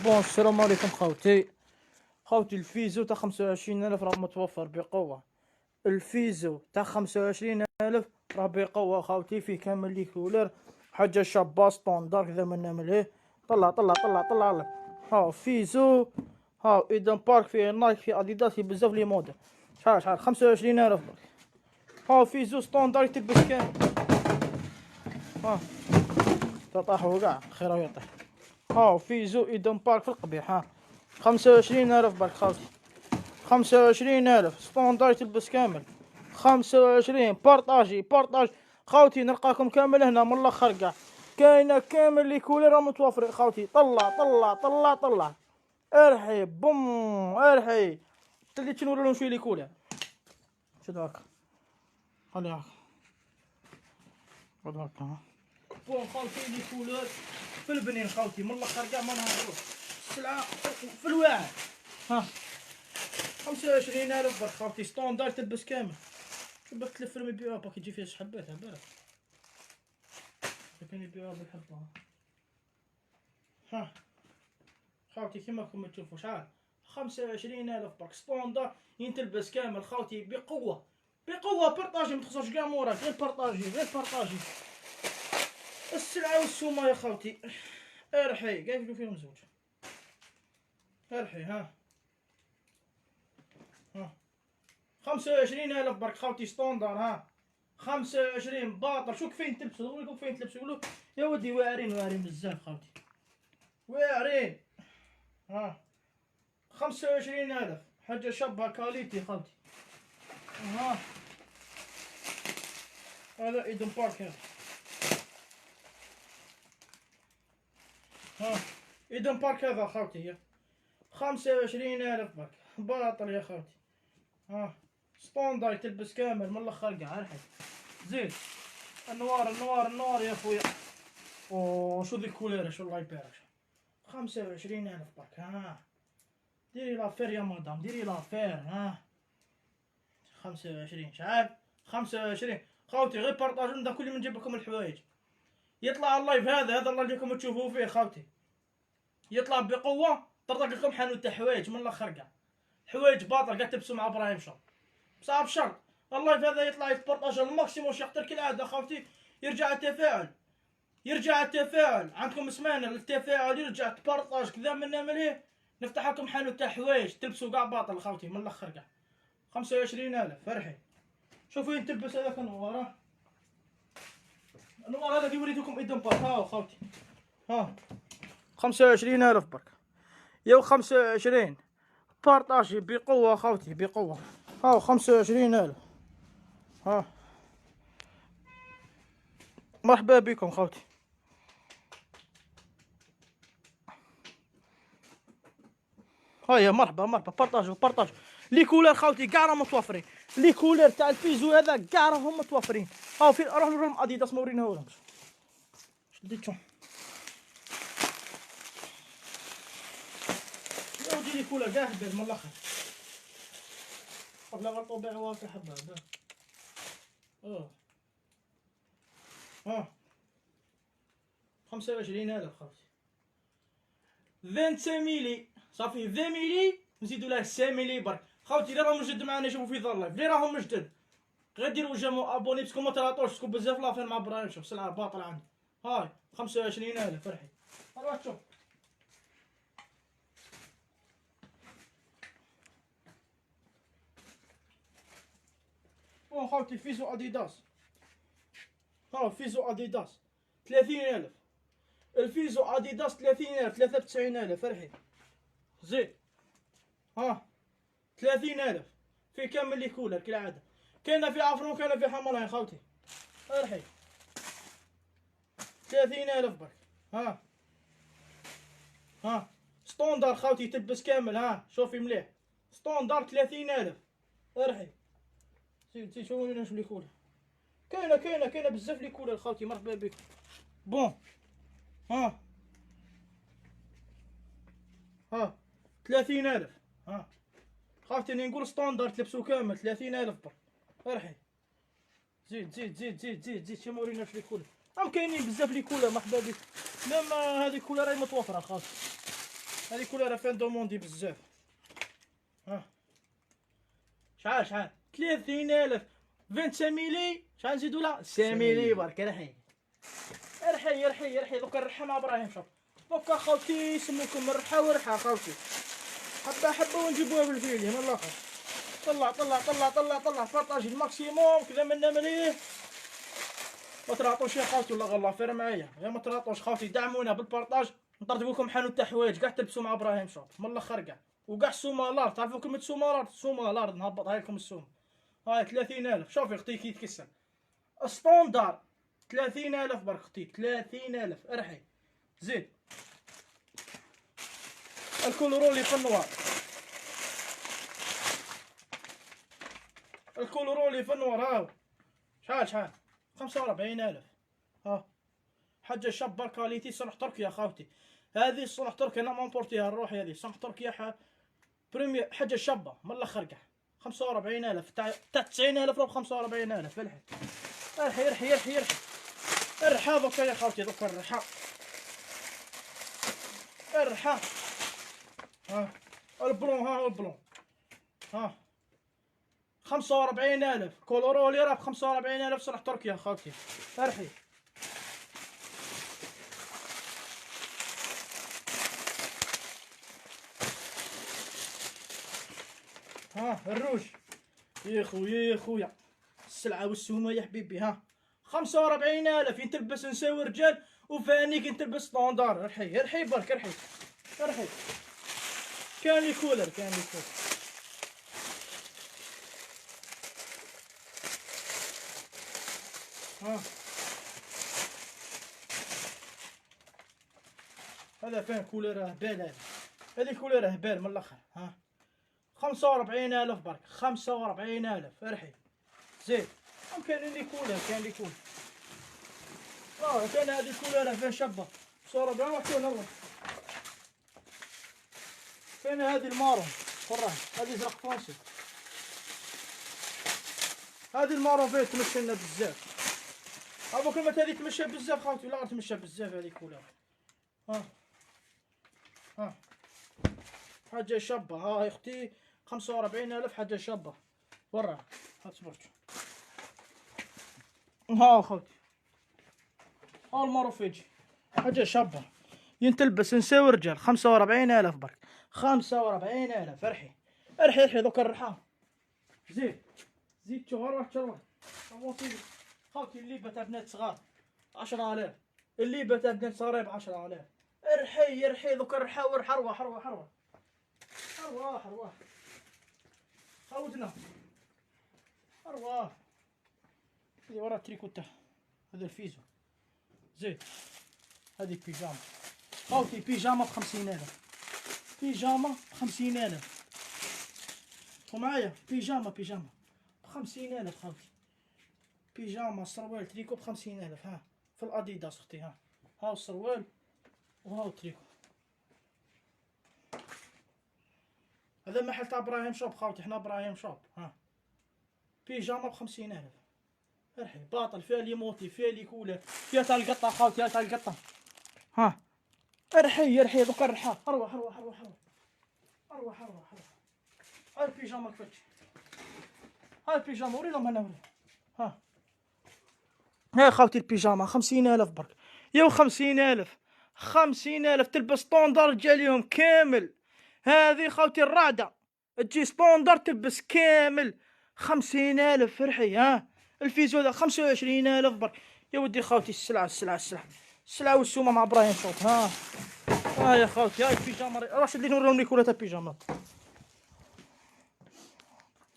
بون السلام عليكم خوتي. الفيزو تاع 25,000 راه متوفر بقوة. الفيزو تاع 25,000 راه بقوة خوتي، فيه كامل لي كولر، حاجة شابة ستوندار كذا منا مليه. طلع طلع طلع طلع لك. هاو فيزو، هاو ايدن بارك، فيه نايك، فيه اديداس، فيه بزاف لي موديل. شحال 25,000 برك. هاو فيزو ستوندار يتلبس كامل. ها تطاحوا كاع خير يطيح. هاو فيزو ايدن بارك في القبيح. ها 25,000 برك خوتي. 25,000 ستوندار تلبس كامل. 25 بارطاجي بارطاج خوتي، نلقاكم كامل هنا من الاخر كاع. كاينه كامل لي كولر متوفر خوتي. طلع طلع طلع طلع، ارحي بوم ارحي. تلي تنور لهم شويه لي كولر. شد هاكا، خلي هاكا، خذ هاكا. بون خوتي لي كولر في البنين خوتي، من الاخر كاع ما نهضروش. السلعه في الواعر. ها 25,000 برك خوتي، ستوندار تلبس كامل. شوف باك تلف لهم يبيعوها، باك يجي فيها شحبات عبالك. كان يبيعوها بالحبة. ها خوتي كيما راكم تشوفوا شحال 25,000 برك ستوندار ينتلبس كامل خوتي بقوة. بقوة بارطاجي، متخسرش كاع موراك، غير بارطاجي غير بارطاجي. السلعة والسومة يا خوتي. ارحي قايلو فيهم زوج. ارحي. ها 25,000 برك خوتي ستوندار. ها 25 باطل. شو كفاين تلبسوا؟ نقولكم فين تلبسوا. يقولوا يا ودي واعرين واعرين بزاف خوتي، واعرين. ها 25,000 حاجة شابة كاليتي خوتي. ها هذا ايدن بارك هذا. ها ايدن بارك هذا خوتي. هي 25,000 برك باطل يا خوتي. ها ستوندار تلبس كامل من الاخر كاع. ارحب زيد. النوار النوار النوار يا خويا. او شو ذي كولير، شو الله يبارك. 25,000 برك. ها ديري لافير يا مدام، ديري لافير. ها 25 شحال 25 خوتي. غير بارطاجو نبدا كل يوم نجيب لكم الحوايج. يطلع اللايف هذا الله يجيكم تشوفوا فيه خوتي. يطلع بقوه، طرطق لكم حانوت تاع حوايج من الاخر كاع. حوايج باطل قاعد تلبسوا مع ابراهيم شوب. بصح بشرط اللايف هذا يطلع يتبارطاج الماكسيموم شحال كالعاده خوتي. يرجع التفاعل، يرجع التفاعل عندكم سمانه التفاعل، يرجع تبارطاج كذا منا مليه. نفتح لكم حانوت تاع حوايج تلبسوا كاع باطل خوتي من الاخر كاع. 25,000 فرحي. شوفوا تلبس هذاك النوار. النوار هذا اللي وريتكم ايدن بارك. ها خوتي. ها 25,000 برك. يو 25 بارطاجي بقوة خوتي بقوة. ها 25,000. ها مرحبا بكم خوتي. هيا مرحبا مرحبا. بارطاجو بارطاجو. لي كولر خوتي كاع راهم متوفرين. لي كولر تاع الفيزو هذا كاع راهم متوفرين. ها في روح نوريهم اديداس ما وريناهولهمش. شديتو يا ودي لي كولر كاع هبال من الاخر. قبل ما طبيعي واقع حبه. ها 25,000 خوتي. 25 ميلي صافي. 20 ميلي نزيدو له 5 ميلي برك خوتي. اللي راهم جدد معنا يشوفوا في دار لايف، اللي راهم جدد غير ديروا جيمو ابوني باسكو ما تلاطوش تكون بزاف لافير مع برايم. شوف سلعه باطله عندي. هاي 25,000 فرحي. روح شوف. بون خوتي فيزو اديداس. ها فيزو اديداس 30,000. الفيزو اديداس 30,000 93,000 فرحي. زيد. ها 30,000 في كامل لي كولر كالعاده. كاينه في عفرون وكاينه في حمراء خوتي. ارحي 30,000 برك. ها ستوندار خوتي تلبس كامل. ها شوفي مليح ستوندار 30,000. ارحي زيد شوفوا لنا شو لي كولر. كاينه بزاف لي كولر خوتي. مرحبا بكم. بون ها 30,000. خوتي اني نقول ستوندار تلبسو كامل 30,000 برك. ارحي زيد زيد زيد زيد زيد زيد. شوفوا لنا شو لي كولر. راهم كاينين بزاف لي كولر. مرحبا بكم. ميم هذه كولر راهي متوفره خاص. هذه كلها فين دوموندي بزاف. ها شحال 30,000 25 ميلي. شحال نزيدو لها 5 ميلي برك. رحي دوكا نرحى مع ابراهيم. شوف دوكا خاوتي يسموكم الرحى ورحى خاوتي، حبه ونجيبوها بالفيديو من الاخر. طلع بارطاجي الماكسيموم كذا منا مليح. ما تراطوش يا خاوتي والله غير فير معايا، غير ما تراطوش خاوتي. دعمونا بالبارطاج. نطردوا لكم حانوت تاع حوايج كاع تلبسوا مع ابراهيم شوب من الاخر كاع. وكاع السومالار، تعرفوا كلمه سومالار نهبطها لكم السوم. هاي 30,000. شوفي اختي كي يتكسر ستوندار 30,000 برك اختي. 30,000 ارحي. زيد الكولورولي في النوار. الكولورولي في النوار هاو شحال 45,000. ها حاجه شابه كاليتي صنع تركيا خاوتي. هذه صنع تركيا انا مامبورتيها نروحي. هذه صنع تركيا بريمير حاجه شابه من الاخر كاع. 45,000 تاع 90,000 ب 45,000. ارحي ارحى دوكا يا خاوتي. دوكا الرحى. ها البلون. ها البلون. ها 45,000 كولورولي راه ب 45,000 صنع تركيا خاوتي. ارحي. ها الروج يا خويا السلعه والسومه يا حبيبي. ها 45,000 ينتلبس نساوي رجال وفانيك ينتلبس ستوندار. ارحي برك. ارحي كان لي كولر. ها هذا فين كولر هبال. هذه كولر هبال من الاخر. ها 45,000 برك. 45,000 ارحي. زيد كاين لي كولر. كاين هذه كولر فين شابه صورة بلا وحكينا الله. كاين هذه المارون فراه. هذه زرق فرنسي. هذه المارون فيه تمشي لنا بزاف. ابو كلمة هذه تمشى بزاف خاوتي ولا تمشى بزاف هذه كولر. ها حاجة شابة. ها اختي 45,000 حاجة شابة ورا. اصبرت. ها خوتي ها الماروفيجي حاجة شابة ينتلبس نساوي رجال. 45,000 برك. 45,000 ارحي دوكا الرحى. زيد شوف روح خاوتي الليبة تاع بنات صغار 10,000. الليبة تاع بنات صغار ب 10,000. ارحي دوكا الرحى ورحى. ارواح خاوتنا ارواح. اللي ورا التريكوتا هذا الفيزو. زيد هذه بيجاما خاوتي. بيجاما ب50,000. بيجاما ب50,000 ومعايا بيجاما ب50,000 خاوتي. بيجاما سروال تريكو ب50,000. ها في الاديداس اختي. ها السروال وهاو التريكو. هذا محل تاع ابراهيم شوب خاوتي. حنا ابراهيم شوب. ها بيجاما ب50,000 ارحي. باطل فيها لي موتي فيها لي كولر فيها تاع القطه خاوتي. تاع القطه. ها ارحي دوكا الرحى. اروح. هاي البيجاما كفتش. هاي البيجاما وريهم هنا ها خاوتي البيجاما 50,000 برك. يا 50,000 تلبس ستوندر تجي عليهم كامل. هذه خاوتي الرعدة تجي ستوندر تلبس كامل 50,000 ارحي. ها الفيزو هذا 25,000 برك. يا ودي خاوتي السلعة والسومة مع ابراهيم شوف. ها يا خاوتي هاي البيجاما. راشد اللي نوريهم لي كولات البيجاما.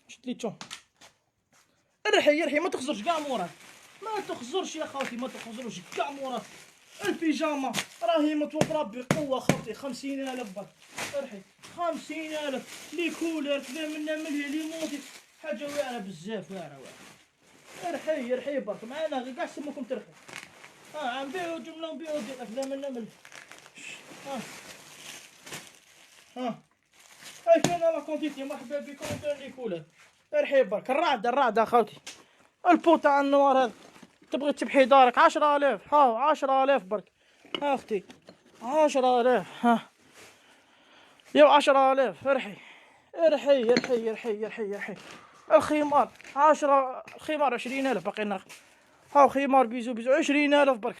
شد لي تشوف. ارحي ما تخزرش كاع موراك. ما تخزرش يا خاوتي ما تخزروش كاع موراك. البيجاما راهي متوفرة بقوة خاوتي. 50,000 برك. ارحي 50,000 لي كولر كذا منا ملهي لي موتي. حاجة واعرة بزاف واعرة. ارحي برك معانا كاع سموكم ترحي. نبيعو جملة نبيعو كذا منا ملهي. هاي كاين لا كونتيتي. مرحبا بكم. كاين لي كولر. ارحي برك. الرعدة خاوتي. البو تاع النوار هذا تبغي تبحي دارك 10,000. 10,000 برك. اختي 10,000. يا 10,000 ارحي ارحي ارحي ارحي ارحي ارحي. الخمار 10 الخمار 20,000 باقي ناقص. هاو خمار بيزو 20,000 برك.